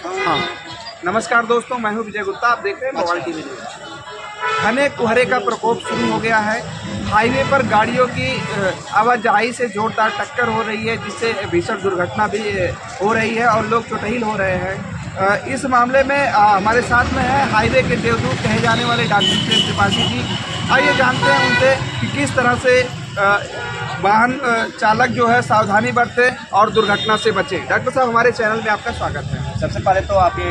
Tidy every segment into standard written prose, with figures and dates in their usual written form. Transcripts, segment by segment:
हाँ, नमस्कार दोस्तों, मैं हूं विजय गुप्ता। आप देख रहे हैं मोबाइल टीवी न्यूज़। घने कोहरे का प्रकोप शुरू हो गया है। हाईवे पर गाड़ियों की आवाजाही से जोरदार टक्कर हो रही है, जिससे भीषण दुर्घटना भी हो रही है और लोग चोटिल हो रहे हैं। इस मामले में हमारे साथ में है हाईवे के देवदूत कहे जाने वाले डॉक्टर प्रेम त्रिपाठी जी। आइए जानते हैं उनसे कि किस तरह से वाहन चालक जो है सावधानी बरते और दुर्घटना से बचे। डॉक्टर साहब, हमारे चैनल में आपका स्वागत है। सबसे पहले तो आपके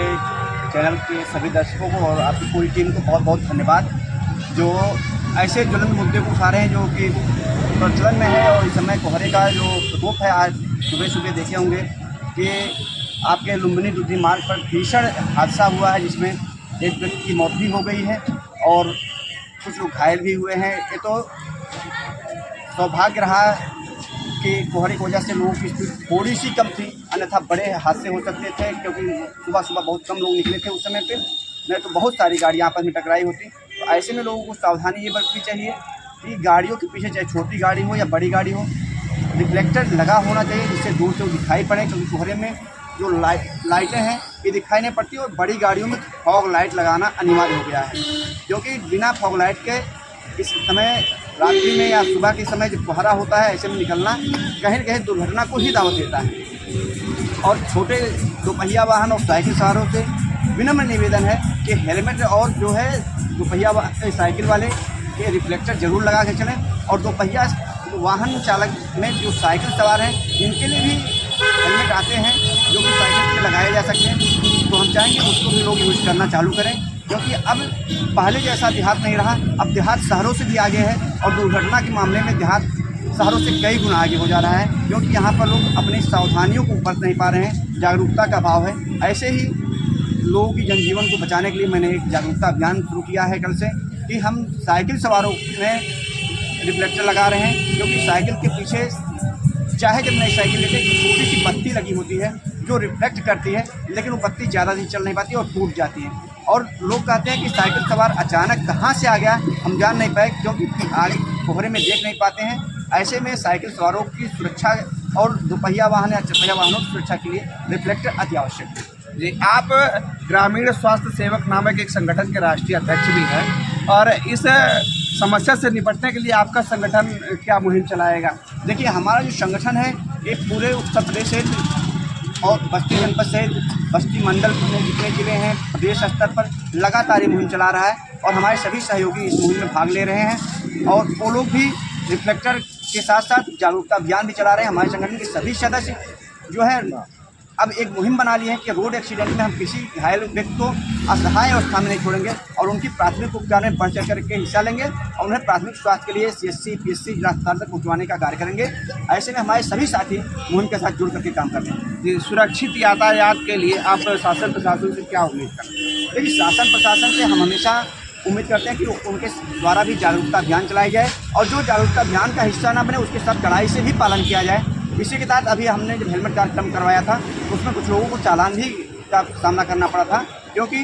चैनल के सभी दर्शकों को और आपकी पूरी टीम को बहुत बहुत धन्यवाद, जो ऐसे ज्वलंत मुद्दे को उठा रहे हैं जो कि प्रचलन में है। और इस समय कोहरे का जो प्रकोप है, आज सुबह सुबह देखे होंगे कि आपके लुम्बिनी दुधनी मार्ग पर भीषण हादसा हुआ है, जिसमें एक व्यक्ति की मौत भी हो गई है और कुछ लोग घायल भी हुए हैं। ये तो सौभाग्य रहा कि कोहरे की वजह से लोगों की स्पीड थोड़ी सी कम थी, अन्यथा बड़े हादसे हो सकते थे, क्योंकि सुबह सुबह बहुत कम लोग निकले थे उस समय पे, नहीं तो बहुत सारी गाड़ियाँ आपस में टकराई होती। तो ऐसे में लोगों को सावधानी ये बरतनी चाहिए कि गाड़ियों के पीछे, चाहे छोटी गाड़ी हो या बड़ी गाड़ी हो, रिफ्लेक्टर लगा होना चाहिए, जिससे दूर से दिखाई पड़े। क्योंकि कोहरे में जो लाइटें हैं ये दिखाई नहीं पड़ती, और बड़ी गाड़ियों में फॉग लाइट लगाना अनिवार्य हो गया है, क्योंकि बिना फॉग लाइट के इस समय रात्रि में या सुबह के समय जब कोहरा होता है, ऐसे में निकलना कहीं न कहीं दुर्घटना को ही दावत देता है। और छोटे दोपहिया वाहन और साइकिल सवारों से विनम्र निवेदन है कि हेलमेट और जो है दोपहिया साइकिल वाले के रिफ्लेक्टर जरूर लगा के चलें। और दोपहिया वाहन चालक में जो साइकिल सवार हैं, इनके लिए भी हेलमेट आते हैं जो कि साइकिल पे लगाए जा सकते हैं। तो हम चाहेंगे उसको भी लोग यूज़ करना चालू करें, क्योंकि अब पहले जैसा देहात नहीं रहा। अब देहात शहरों से भी आगे है, और दुर्घटना के मामले में देहात शहरों से कई गुना आगे हो जा रहा है, क्योंकि यहाँ पर लोग अपनी सावधानियों को बरत नहीं पा रहे हैं। जागरूकता का अभाव है। ऐसे ही लोगों की जनजीवन को बचाने के लिए मैंने एक जागरूकता अभियान शुरू किया है कल से, कि हम साइकिल सवारों में रिफ्लेक्टर लगा रहे हैं, क्योंकि साइकिल के पीछे, चाहे जब नई साइकिल लेते हैं, छोटी सी बत्ती लगी होती है जो रिफ्लेक्ट करती है, लेकिन वो बत्ती ज़्यादा दिन चल नहीं पाती और टूट जाती है। और लोग कहते हैं कि साइकिल सवार अचानक कहाँ से आ गया, हम जान नहीं पाए, क्योंकि आगे कोहरे में देख नहीं पाते हैं। ऐसे में साइकिल सवारों की सुरक्षा और दोपहिया वाहन या चरपहिया वाहनों की सुरक्षा के लिए रिफ्लेक्टर अति आवश्यक है। जी, आप ग्रामीण स्वास्थ्य सेवक नामक एक संगठन के राष्ट्रीय अध्यक्ष भी हैं, और इस समस्या से निपटने के लिए आपका संगठन क्या मुहिम चलाएगा? देखिए, हमारा जो संगठन है ये पूरे उत्तर प्रदेश से और बस्ती जनपद से बस्ती मंडल में जितने ज़िले हैं, प्रदेश स्तर पर लगातार ये मुहिम चला रहा है, और हमारे सभी सहयोगी इस मुहिम में भाग ले रहे हैं। और वो लोग भी रिफ्लेक्टर के साथ साथ जागरूकता अभियान भी चला रहे हैं। हमारे संगठन के सभी सदस्य जो है अब एक मुहिम बना ली है कि रोड एक्सीडेंट में हम किसी घायल व्यक्ति को असहाय अवस्था में नहीं छोड़ेंगे, और उनकी प्राथमिक उपचार में बढ़ चढ़ करके हिस्सा लेंगे, और उन्हें प्राथमिक स्वास्थ्य के लिए CHC PHC जिला अस्पताल तक पहुँचवाने का कार्य करेंगे। ऐसे में हमारे सभी साथी मुहिम के साथ जुड़ करके काम करते हैं। जी, सुरक्षित यातायात के लिए आप शासन प्रशासन से क्या उम्मीद करते हैं? देखिए, शासन प्रशासन से हम हमेशा उम्मीद करते हैं कि उनके द्वारा भी जागरूकता अभियान चलाई जाए, और जो जागरूकता अभियान का हिस्सा ना बने उसके साथ कड़ाई से भी पालन किया जाए। इसी के तहत अभी हमने जब हेलमेट कार्यक्रम करवाया था, तो उसमें कुछ लोगों को चालान भी का सामना करना पड़ा था, क्योंकि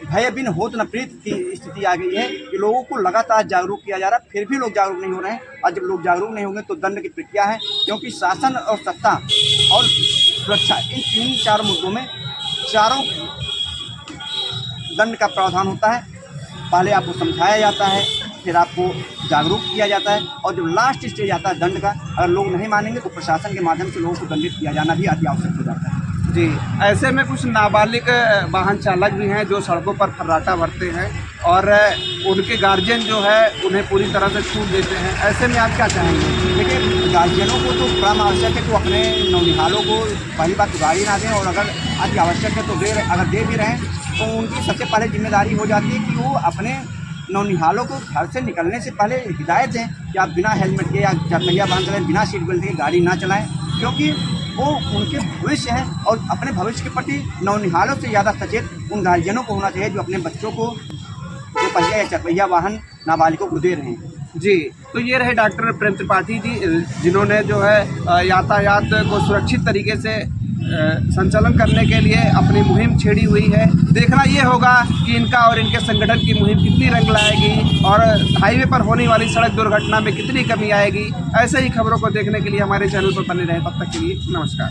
भय बिन होत न प्रीत की स्थिति आ गई है कि लोगों को लगातार जागरूक किया जा रहा है, फिर भी लोग जागरूक नहीं हो रहे हैं। और जब लोग जागरूक नहीं होंगे तो दंड की प्रक्रिया है, क्योंकि शासन और सत्ता और सुरक्षा, इन तीन चार मुद्दों में चारों दंड का प्रावधान होता है। पहले आपको समझाया जाता है, फिर आपको जागरूक किया जाता है, और जब लास्ट स्टेज आता है दंड का, अगर लोग नहीं मानेंगे तो प्रशासन के माध्यम से लोगों को दंडित किया जाना भी अति आवश्यक हो जाता है। जी, ऐसे में कुछ नाबालिग वाहन चालक भी हैं जो सड़कों पर फर्राटा भरते हैं, और उनके गार्जियन जो है उन्हें पूरी तरह से छूट देते हैं। ऐसे में आप क्या चाहेंगे? देखिए, गार्जियनों को तो परम आवश्यक है कि वो अपने नौनिहालों को पहली बात तो गाड़ी ना दें, और अगर अति आवश्यक है तो अगर दे भी रहें तो उनकी सबसे पहले जिम्मेदारी हो जाती है कि वो अपने नौनिहालों को घर से निकलने से पहले हिदायत दें कि आप बिना हेलमेट के या चरपहिया वाहन चलाएं, बिना सीट बेल्ट के गाड़ी ना चलाएं, क्योंकि वो उनके भविष्य है। और अपने भविष्य के प्रति नौनिहालों से ज़्यादा सचेत उन गार्जियनों को होना चाहिए जो अपने बच्चों को दोपहिया या चरपहिया वाहन नाबालिगों को दे रहे हैं। जी, तो ये रहे डॉक्टर प्रेम त्रिपाठी जी, जिन्होंने जो है यातायात को सुरक्षित तरीके से संचालन करने के लिए अपनी मुहिम छेड़ी हुई है। देखना ये होगा कि इनका और इनके संगठन की मुहिम कितनी रंग लाएगी और हाईवे पर होने वाली सड़क दुर्घटना में कितनी कमी आएगी। ऐसे ही खबरों को देखने के लिए हमारे चैनल पर बने रहें। तब तक के लिए नमस्कार।